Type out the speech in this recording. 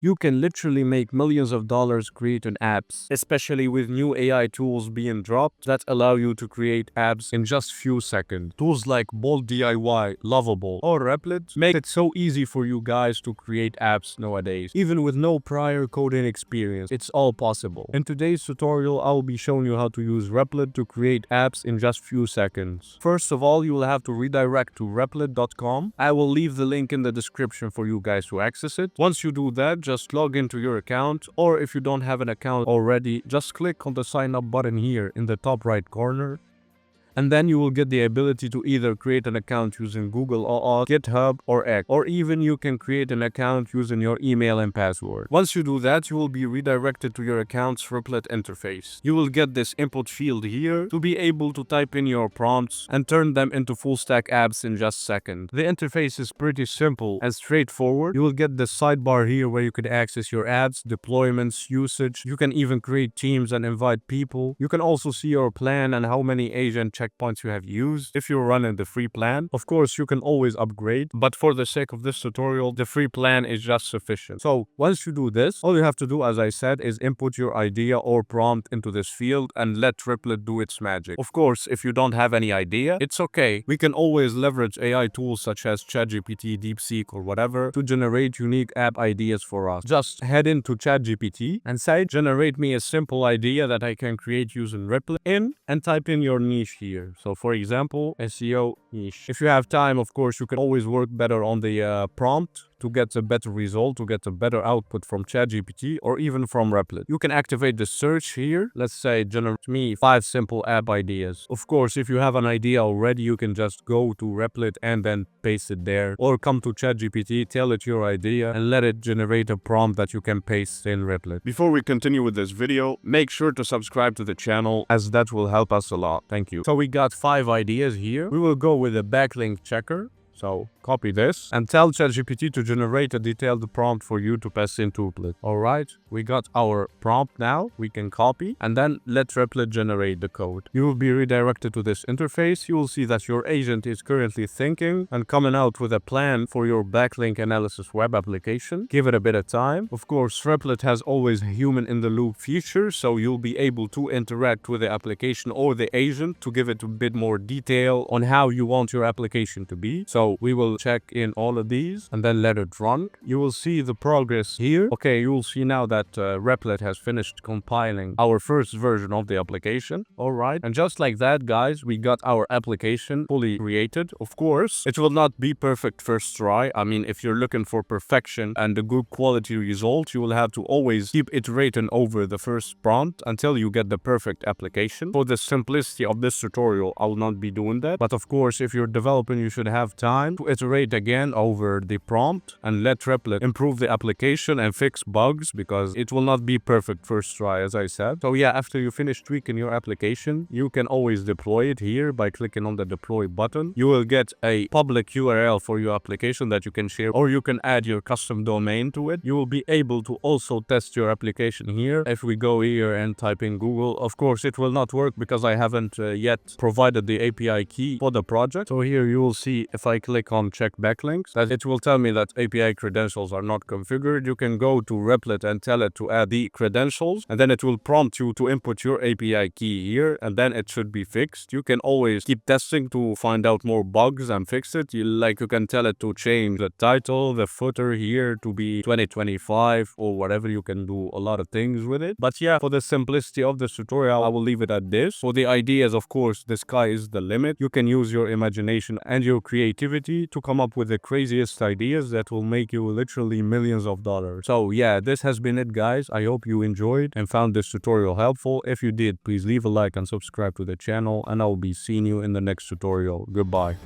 You can literally make millions of dollars creating apps, especially with new AI tools being dropped that allow you to create apps in just few seconds. Tools like Bold DIY, Lovable, or Replit make it so easy for you guys to create apps nowadays. Even with no prior coding experience, it's all possible. In today's tutorial, I will be showing you how to use Replit to create apps in just few seconds. First of all, you will have to redirect to replit.com. I will leave the link in the description for you guys to access it. Once you do that, just log into your account, or if you don't have an account already, just click on the sign up button here in the top right corner. And then you will get the ability to either create an account using Google or GitHub or X, or even you can create an account using your email and password. Once you do that, you will be redirected to your account's Replit interface. You will get this input field here to be able to type in your prompts and turn them into full stack apps in just seconds. The interface is pretty simple and straightforward. You will get the sidebar here where you can access your apps, deployments, usage. You can even create teams and invite people. You can also see your plan and how many agent checkpoints you have used if you're running the free plan. Of course, you can always upgrade, but for the sake of this tutorial, the free plan is just sufficient. So once you do this, all you have to do, as I said, is input your idea or prompt into this field and let Replit do its magic. Of course, if you don't have any idea, it's okay. We can always leverage AI tools such as ChatGPT, DeepSeek, or whatever to generate unique app ideas for us. Just head into ChatGPT and say, generate me a simple idea that I can create using Replit and type in your niche here. So for example, SEO niche. If you have time, of course, you can always work better on the prompt to get a better result, to get a better output from ChatGPT or even from Replit. You can activate the search here. Let's say, generate me 5 simple app ideas. Of course, if you have an idea already, you can just go to Replit and then paste it there, or come to ChatGPT, tell it your idea, and let it generate a prompt that you can paste in Replit. Before we continue with this video, make sure to subscribe to the channel, as that will help us a lot. Thank you. So we got 5 ideas here. We will go with a backlink checker. So copy this and tell ChatGPT to generate a detailed prompt for you to pass into Replit. Alright, we got our prompt now. We can copy and then let Replit generate the code. You will be redirected to this interface. You will see that your agent is currently thinking and coming out with a plan for your backlink analysis web application. Give it a bit of time. Of course, Replit has always a human in the loop feature, so you'll be able to interact with the application or the agent to give it a bit more detail on how you want your application to be. So we will check in all of these and then let it run. You will see the progress here. Okay, you will see now that Replit has finished compiling our first version of the application. All right, and just like that, guys, we got our application fully created. Of course, it will not be perfect first try. I mean, if you're looking for perfection and a good quality result, you will have to always keep iterating over the first prompt until you get the perfect application. For the simplicity of this tutorial, I will not be doing that. But of course, if you're developing, you should have time to iterate again over the prompt and let Replit improve the application and fix bugs, because it will not be perfect first try, as I said. So yeah, after you finish tweaking your application, you can always deploy it here by clicking on the deploy button. You will get a public URL for your application that you can share, or you can add your custom domain to it. You will be able to also test your application here. If we go here and type in Google, of course it will not work because I haven't yet provided the API key for the project. So here you will see, if I click on check backlinks, that it will tell me that API credentials are not configured. You can go to Replit and tell it to add the credentials, and then it will prompt you to input your API key here, and then it should be fixed. You can always keep testing to find out more bugs and fix it. You can tell it to change the title, the footer here to be 2025 or whatever. You can do a lot of things with it. But yeah, for the simplicity of this tutorial, I will leave it at this. For the ideas, of course, the sky is the limit. You can use your imagination and your creativity to come up with the craziest ideas that will make you literally millions of dollars. So yeah, this has been it, guys. I hope you enjoyed and found this tutorial helpful. If you did, please leave a like and subscribe to the channel, and I will be seeing you in the next tutorial. Goodbye.